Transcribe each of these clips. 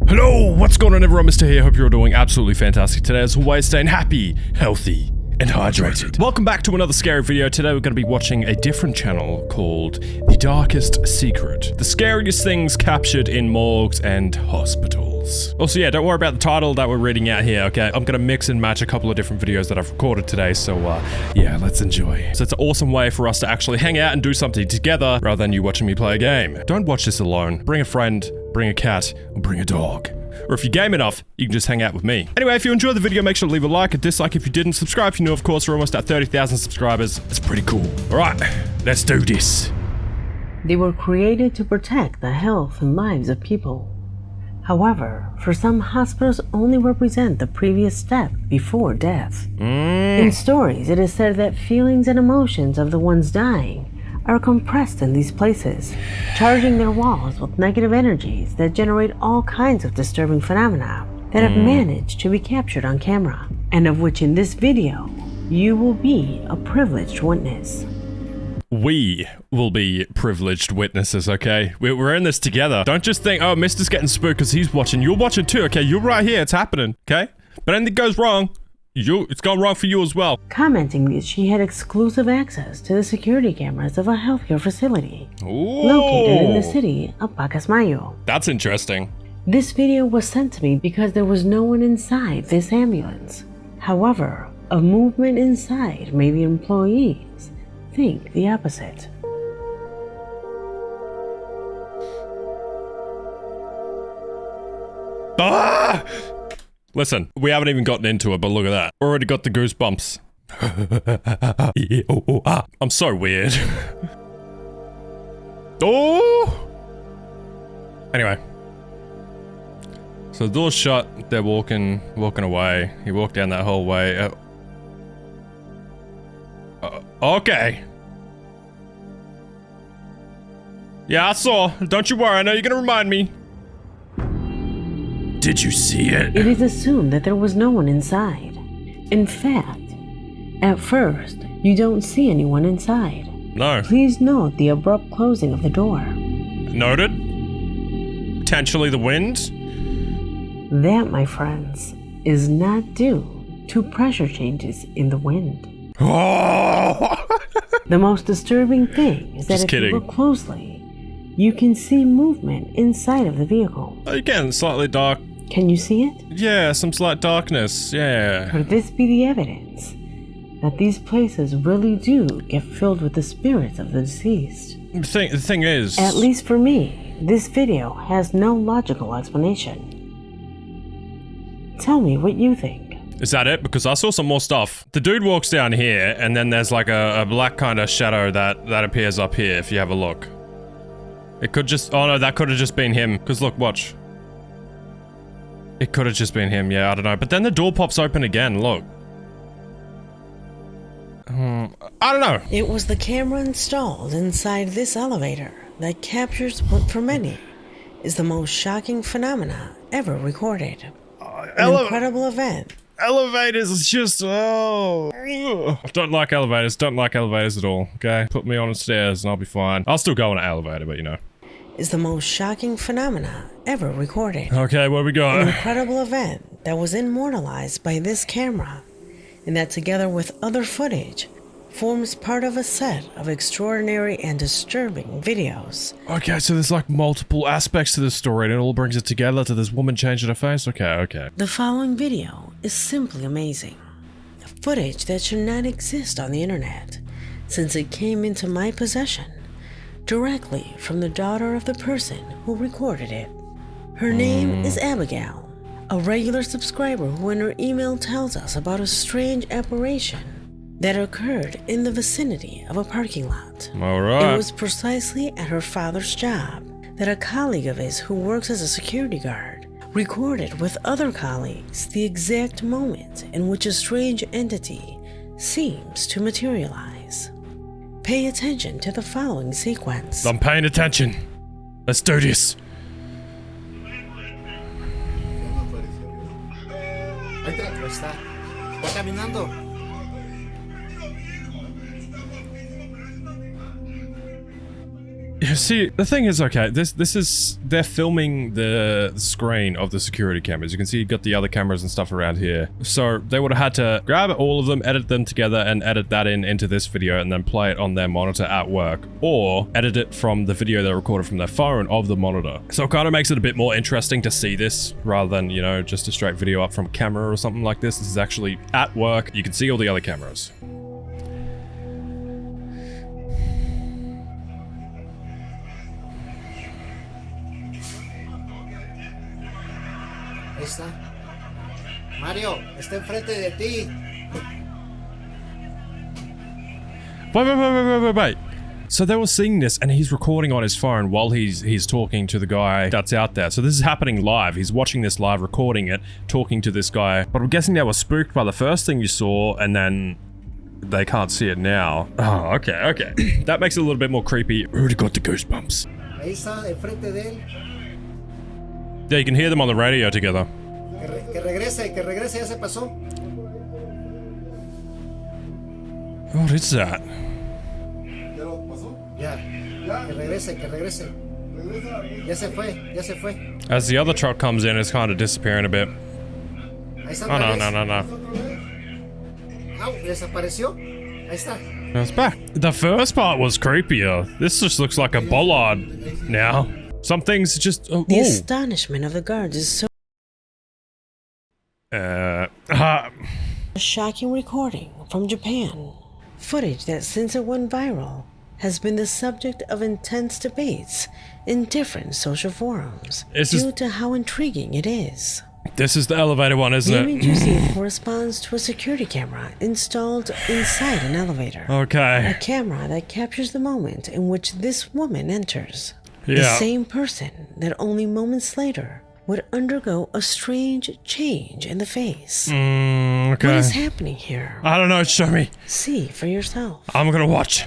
Hello, what's going on everyone? Mr. here, hope you're all doing absolutely fantastic today. As always, staying happy, healthy, and hydrated. Welcome back to another scary video. Today we're going to be watching a different channel called The Darkest Secret. The scariest things captured in morgues and hospitals. Also, yeah, don't worry about the title that we're reading out here, okay? I'm going to mix and match a couple of different videos that I've recorded today, so yeah, let's enjoy. So it's an awesome way for us to actually hang out and do something together rather than you watching me play a game. Don't watch this alone. Bring a friend, bring a cat, or bring a dog. Or if you game enough, you can just hang out with me. Anyway, if you enjoyed the video, make sure to leave a like, a dislike if you didn't. Subscribe if you new, of course. We're almost at 30,000 subscribers. It's pretty cool. All right, let's do this. They were created to protect the health and lives of people. However, for some, hospitals only represent the previous step before death. In stories, it is said that feelings and emotions of the ones dying are compressed in these places, charging their walls with negative energies that generate all kinds of disturbing phenomena that have managed to be captured on camera, and of which in this video, you will be a privileged witness. We will be privileged witnesses, okay? We're in this together. Don't just think, oh, Mister's getting spooked because he's watching. You're watching too, okay? You're right here. It's happening, okay? But anything goes wrong, it's gone wrong for you as well. Commenting that she had exclusive access to the security cameras of a healthcare facility located in the city of Pacasmayo. That's interesting. This video was sent to me because there was no one inside this ambulance. However, a movement inside made the employees think the opposite. Ah! Listen, we haven't even gotten into it, but look at that. Already got the goosebumps. I'm so weird. Oh! Anyway. So the door's shut, they're walking away. He walked down that hallway. Okay. Yeah, I saw. Don't you worry, I know you're gonna remind me. Did you see it? It is assumed that there was no one inside. In fact, at first, you don't see anyone inside. No. Please note the abrupt closing of the door. Noted. Potentially the wind? That, my friends, is not due to pressure changes in the wind. Oh! The most disturbing thing is that you look closely, you can see movement inside of the vehicle. Oh, you can. Slightly dark. Can you see it? Yeah, some slight darkness. Yeah. Could this be the evidence that these places really do get filled with the spirits of the deceased? The thing is... At least for me, this video has no logical explanation. Tell me what you think. Is that it? Because I saw some more stuff. The dude walks down here, and then there's like a black kind of shadow that appears up here, if you have a look. It could just... Oh no, that could have just been him. Because look, watch. It could have just been him, yeah, I don't know. But then the door pops open again, look. I don't know. It was the camera installed inside this elevator that captures what for many is the most shocking phenomena ever recorded. An incredible event. Elevators is just, oh. I don't like elevators at all, okay? Put me on the stairs and I'll be fine. I'll still go on an elevator, but you know. Is the most shocking phenomena ever recorded. Okay, where we go? An incredible event that was immortalized by this camera, and that together with other footage, forms part of a set of extraordinary and disturbing videos. Okay, so there's like multiple aspects to this story and it all brings it together to this woman changing her face? Okay. The following video is simply amazing. Footage that should not exist on the internet, since it came into my possession directly from the daughter of the person who recorded it. Her name is Abigail, a regular subscriber who in her email tells us about a strange apparition that occurred in the vicinity of a parking lot. Alright. It was precisely at her father's job that a colleague of his who works as a security guard recorded with other colleagues the exact moment in which a strange entity seems to materialize. Pay attention to the following sequence. I'm paying attention. Let's do this. Está caminando. You see, the thing is, okay, this is, they're filming the screen of the security cameras. You can see you got the other cameras and stuff around here. So they would have had to grab all of them, edit them together, and edit that into this video, and then play it on their monitor at work, or edit it from the video they recorded from their phone of the monitor. So it kind of makes it a bit more interesting to see this, rather than, you know, just a straight video up from a camera or something like this. This is actually at work. You can see all the other cameras. Ahí está. Mario, está enfrente de ti. Wait. So they were seeing this, and he's recording on his phone while he's talking to the guy that's out there. So this is happening live. He's watching this live, recording it, talking to this guy. But I'm guessing they were spooked by the first thing you saw, and then they can't see it now. Oh, okay. That makes it a little bit more creepy. Already got the goosebumps. Ahí está, enfrente de él. Yeah, you can hear them on the radio together. Que regrese, ya se pasó. What is that? Ya, que regrese. Ya se fue. As the other truck comes in, it's kind of disappearing a bit. Ahí está. Oh, no. Au, desapareció. Ahí está. No, it's back. The first part was creepier. This just looks like a bollard now. Some things just... The astonishment of the guards is so... A shocking recording from Japan. Footage that, since it went viral, has been the subject of intense debates in different social forums due to how intriguing it is. This is the elevator one, isn't it? The image you see corresponds to a security camera installed inside an elevator. Okay. A camera that captures the moment in which this woman enters. Yeah. The same person that only moments later would undergo a strange change in the face. Okay. What is happening here? I don't know, show me. See for yourself. I'm gonna watch.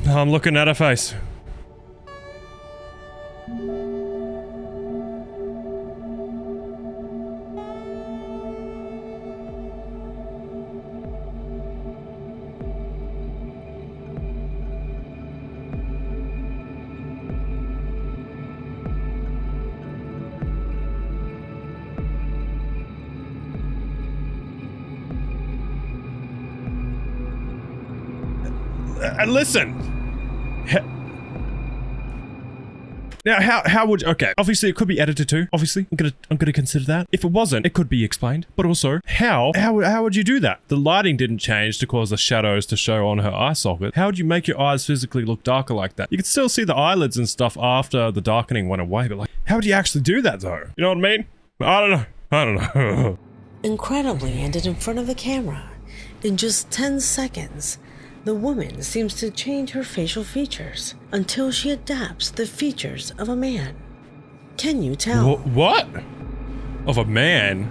I'm looking at her face. Listen. Now, how would... Okay, obviously it could be edited too. Obviously, I'm gonna consider that. If it wasn't, it could be explained. But also, how would you do that? The lighting didn't change to cause the shadows to show on her eye socket. How would you make your eyes physically look darker like that? You could still see the eyelids and stuff after the darkening went away, but like, how would you actually do that though? You know what I mean? I don't know. Incredibly ended in front of the camera. In just 10 seconds, the woman seems to change her facial features until she adapts the features of a man. Can you tell? What? Of a man?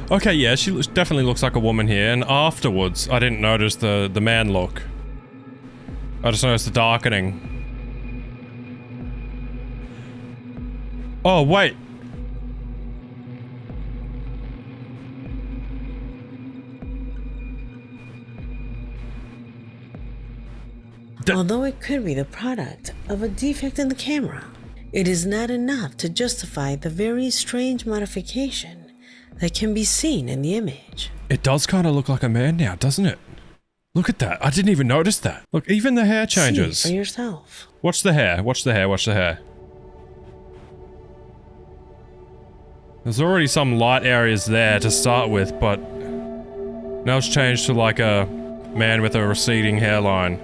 Okay, yeah, she definitely looks like a woman here, and afterwards, I didn't notice the man look. I just noticed the darkening. Oh, wait. Although it could be the product of a defect in the camera, it is not enough to justify the very strange modification that can be seen in the image. It does kind of look like a man now, doesn't it? Look at that. I didn't even notice that. Look, even the hair changes. See for yourself. Watch the hair. Watch the hair. Watch the hair. There's already some light areas there to start with, but now it's changed to like a man with a receding hairline.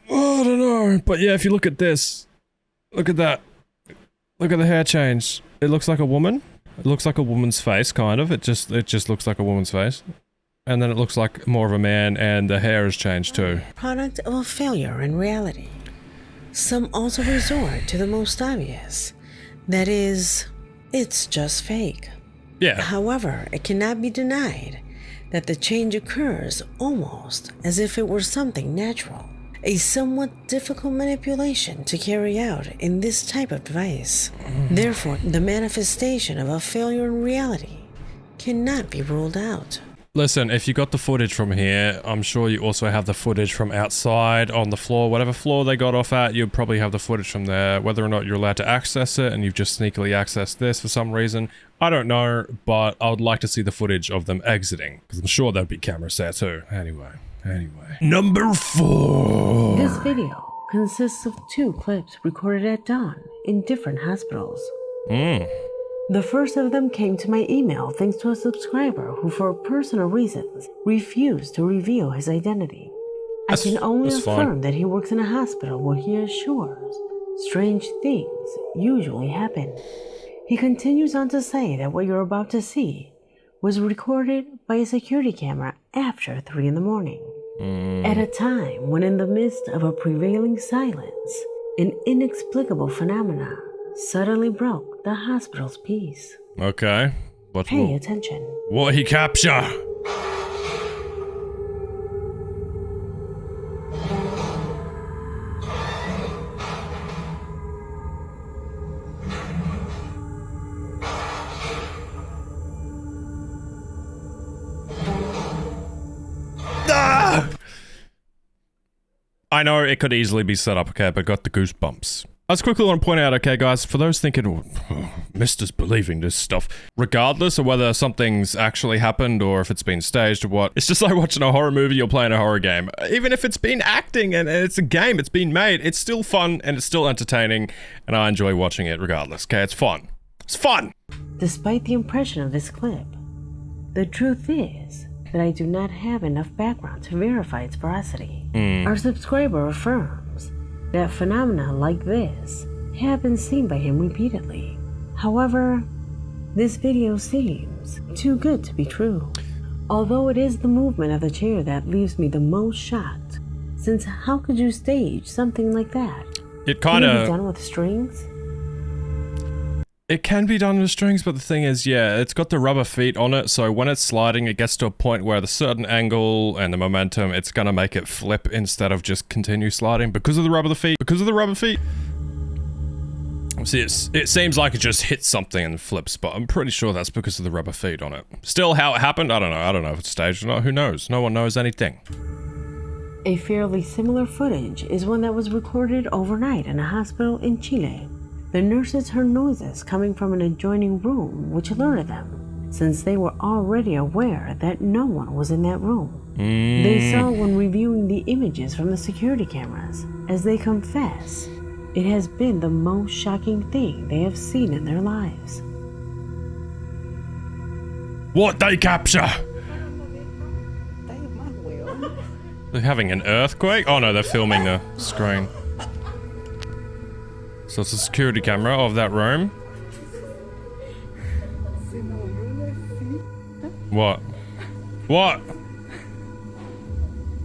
Oh, I don't know. But yeah, if you look at this, look at that. Look at the hair change. It looks like a woman. It looks like a woman's face, kind of. It just looks like a woman's face. And then it looks like more of a man, and the hair has changed too. Product of a failure in reality. Some also resort to the most obvious. That is, it's just fake. Yeah. However, it cannot be denied that the change occurs almost as if it were something natural. A somewhat difficult manipulation to carry out in this type of device. Therefore, the manifestation of a failure in reality cannot be ruled out. Listen, if you got the footage from here, I'm sure you also have the footage from outside on the floor. Whatever floor they got off at, you'll probably have the footage from there. Whether or not you're allowed to access it and you've just sneakily accessed this for some reason, I don't know, but I would like to see the footage of them exiting, because I'm sure there'd be cameras there too. Anyway. Number 4. This video consists of 2 clips recorded at dawn in different hospitals. The first of them came to my email thanks to a subscriber who, for personal reasons, refused to reveal his identity. I can only affirm that he works in a hospital where he assures strange things usually happen. He continues on to say that what you're about to see was recorded by a security camera after 3 in the morning. At a time when, in the midst of a prevailing silence, an inexplicable phenomena suddenly broke the hospital's peace. Okay. Pay attention. What he capture? I know it could easily be set up, okay, but got the goosebumps. I just quickly want to point out, okay, guys, for those thinking, oh, Mister's believing this stuff, regardless of whether something's actually happened or if it's been staged or what, it's just like watching a horror movie or playing a horror game. Even if it's been acting and it's a game, it's been made, it's still fun and it's still entertaining, and I enjoy watching it regardless, okay? It's fun. It's fun! Despite the impression of this clip, the truth is that I do not have enough background to verify its veracity. Our subscriber affirms that phenomena like this have been seen by him repeatedly. However, this video seems too good to be true. Although it is the movement of the chair that leaves me the most shocked, since how could you stage something like that? It kind of... Can it be done with strings? It can be done with strings, but the thing is, yeah, it's got the rubber feet on it, so when it's sliding, it gets to a point where the certain angle and the momentum, it's gonna make it flip instead of just continue sliding because of the rubber feet. See, it seems like it just hits something and flips, but I'm pretty sure that's because of the rubber feet on it. Still, how it happened, I don't know. I don't know if it's staged or not. Who knows? No one knows anything. A fairly similar footage is one that was recorded overnight in a hospital in Chile. The nurses heard noises coming from an adjoining room, which alerted them, since they were already aware that no one was in that room. They saw when reviewing the images from the security cameras, as they confess, it has been the most shocking thing they have seen in their lives. What they capture? They're having an earthquake? Oh no, they're filming the screen. So it's a security camera of that room. What? What?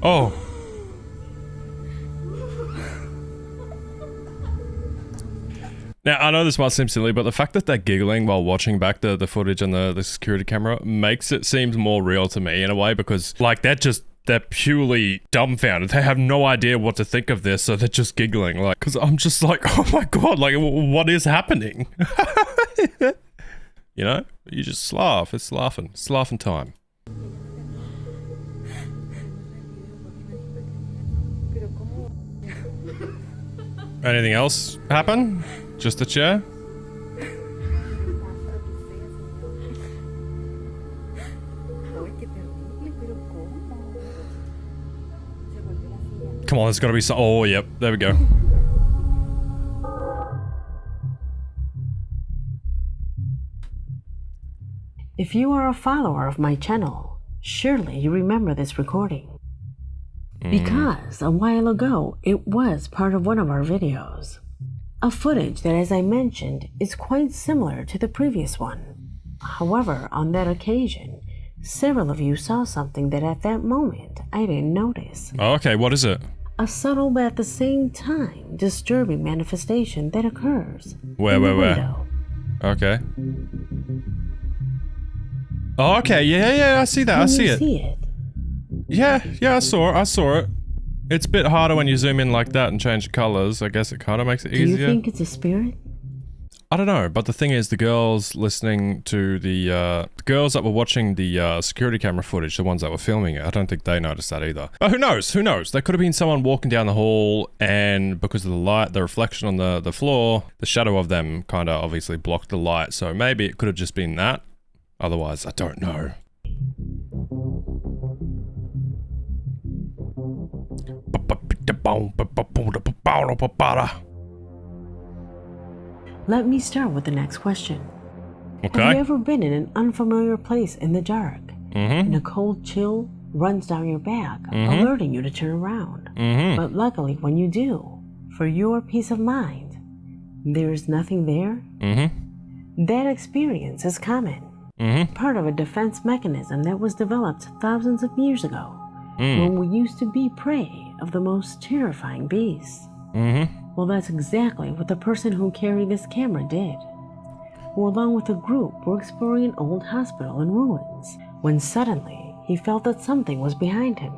Oh. Now, I know this might seem silly, but the fact that they're giggling while watching back the footage on the security camera makes it seem more real to me in a way, because, like, they're purely dumbfounded. They have no idea what to think of this, so they're just giggling. Like, because I'm just like, oh my god, like, what is happening? You know? You just laugh. It's laughing. It's laughing time. Anything else happen? Just the chair? Come on, there's gotta be some- oh, yep, there we go. If you are a follower of my channel, surely you remember this recording. Because a while ago, it was part of one of our videos. A footage that, as I mentioned, is quite similar to the previous one. However, on that occasion, several of you saw something that at that moment I didn't notice. Oh, okay, what is it? A subtle but at the same time disturbing manifestation that occurs. Where? Okay. Oh, okay, yeah, I see that, I see it. See it? Yeah, I saw it. It's a bit harder when you zoom in like that and change the colors. I guess it kind of makes it easier. Do you think it's a spirit? I don't know, but the thing is, the girls listening to the girls that were watching the security camera footage, the ones that were filming it, I don't think they noticed that either. But who knows? Who knows? There could have been someone walking down the hall, and because of the light, the reflection on the floor, the shadow of them kind of obviously blocked the light. So maybe it could have just been that. Otherwise, I don't know. Let me start with the next question. Okay. Have you ever been in an unfamiliar place in the dark, and a cold chill runs down your back, alerting you to turn around? But luckily, when you do, for your peace of mind, there is nothing there? That experience is common. Part of a defense mechanism that was developed thousands of years ago, when we used to be prey of the most terrifying beasts. Well, that's exactly what the person who carried this camera did, who along with a group were exploring an old hospital in ruins, when suddenly he felt that something was behind him.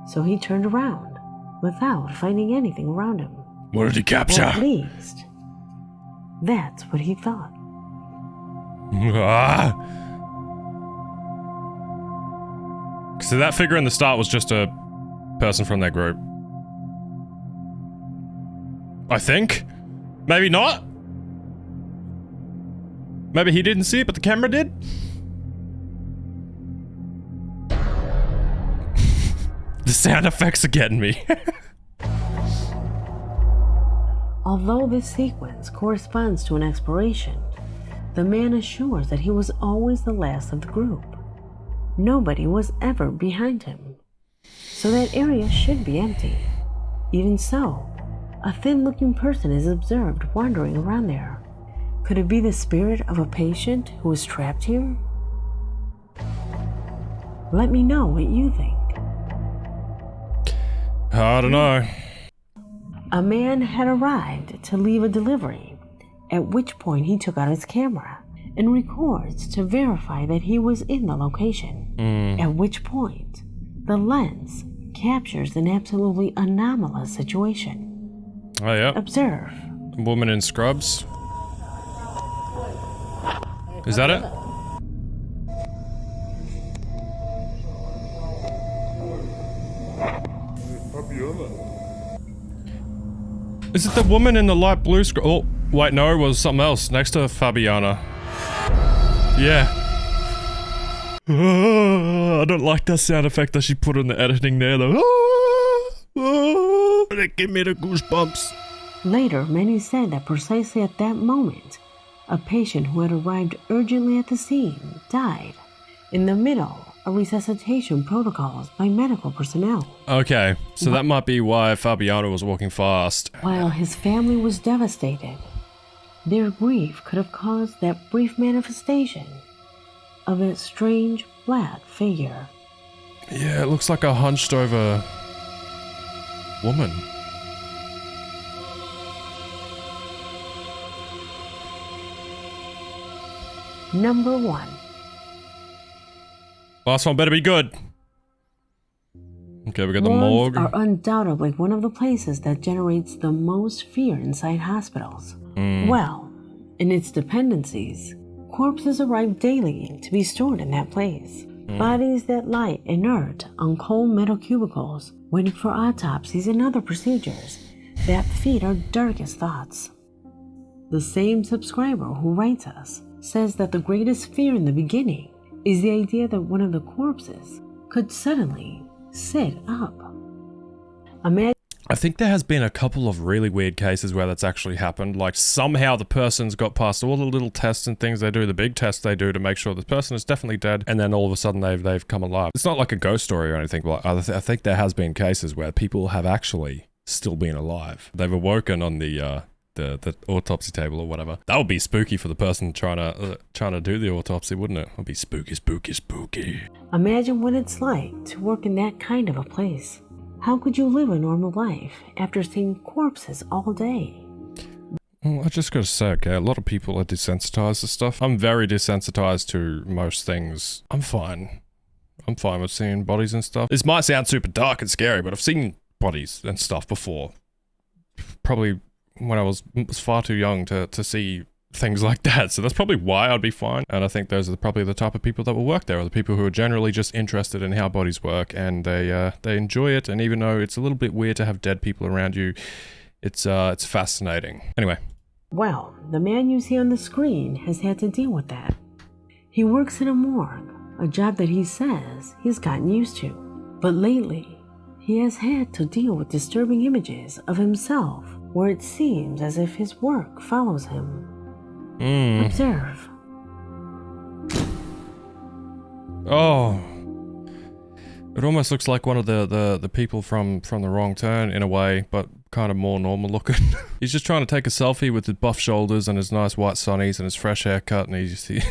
So he turned around, without finding anything around him. What did he capture? Or at least, that's what he thought. So that figure in the start was just a person from their group. I think. Maybe not. Maybe he didn't see it, but the camera did. The sound effects are getting me. Although this sequence corresponds to an exploration, the man assures that he was always the last of the group. Nobody was ever behind him, so that area should be empty. Even so, a thin-looking person is observed wandering around there. Could it be the spirit of a patient who is trapped here? Let me know what you think. I don't know. A man had arrived to leave a delivery, at which point he took out his camera and records to verify that he was in the location. At which point, the lens captures an absolutely anomalous situation. Oh, yeah. Observe. Woman in scrubs. Is that it? Is it the woman in the light blue scrub? Oh, wait, no, it was something else next to Fabiana. Yeah. I don't like that sound effect that she put in the editing there, though. Give me the goosebumps. Later, many said that precisely at that moment, a patient who had arrived urgently at the scene died in the middle of resuscitation protocols by medical personnel. Okay, so that might be why Fabiano was walking fast. While his family was devastated, their grief could have caused that brief manifestation of a strange black figure. Yeah, it looks like a hunched over woman. Number 1. Last one better be good. Okay, we got the Morgues morgue. are undoubtedly one of the places that generates the most fear inside hospitals. Well, in its dependencies, corpses arrive daily to be stored in that place. Bodies that lie inert on cold metal cubicles, waiting for autopsies and other procedures that feed our darkest thoughts. The same subscriber who writes us says that the greatest fear in the beginning is the idea that one of the corpses could suddenly sit up. Imagine. I think there has been a couple of really weird cases where that's actually happened. Like somehow the person's got past all the little tests and things they do, the big tests they do to make sure the person is definitely dead, and then all of a sudden they've come alive. It's not like a ghost story or anything, but I think there has been cases where people have actually still been alive. They've awoken on the autopsy table or whatever. That would be spooky for the person trying to do the autopsy, wouldn't it? It would be spooky, spooky, spooky. Imagine what it's like to work in that kind of a place. How could you live a normal life after seeing corpses all day? Well, I just gotta say, okay, a lot of people are desensitized to stuff. I'm very desensitized to most things. I'm fine. I'm fine with seeing bodies and stuff. This might sound super dark and scary, but I've seen bodies and stuff before. Probably when I was far too young to see things like that. So that's probably why I'd be fine. And I think those are probably the type of people that will work there, are the people who are generally just interested in how bodies work, and they enjoy it. And even though it's a little bit weird to have dead people around you, it's fascinating. Anyway. Well, the man you see on the screen has had to deal with that. He works in a morgue, a job that he says he's gotten used to. But lately, he has had to deal with disturbing images of himself where it seems as if his work follows him. Observe. Oh. It almost looks like one of the people from The Wrong Turn in a way, but kind of more normal looking. He's just trying to take a selfie with his buff shoulders and his nice white sunnies and his fresh haircut, and he's just...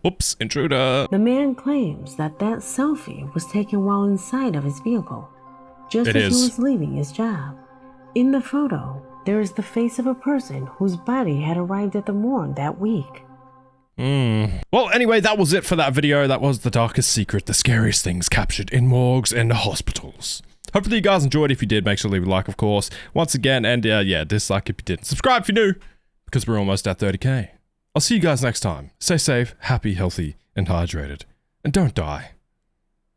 Whoops, intruder. The man claims that selfie was taken while inside of his vehicle, just as he was leaving his job. In the photo, there is the face of a person whose body had arrived at the morgue that week. Well, anyway, that was it for that video. That was the darkest secret, the scariest things captured in morgues and hospitals. Hopefully you guys enjoyed. If you did, make sure to leave a like, of course. Once again, and yeah, dislike if you didn't. Subscribe if you're new, because we're almost at 30K. I'll see you guys next time. Stay safe, happy, healthy, and hydrated. And don't die.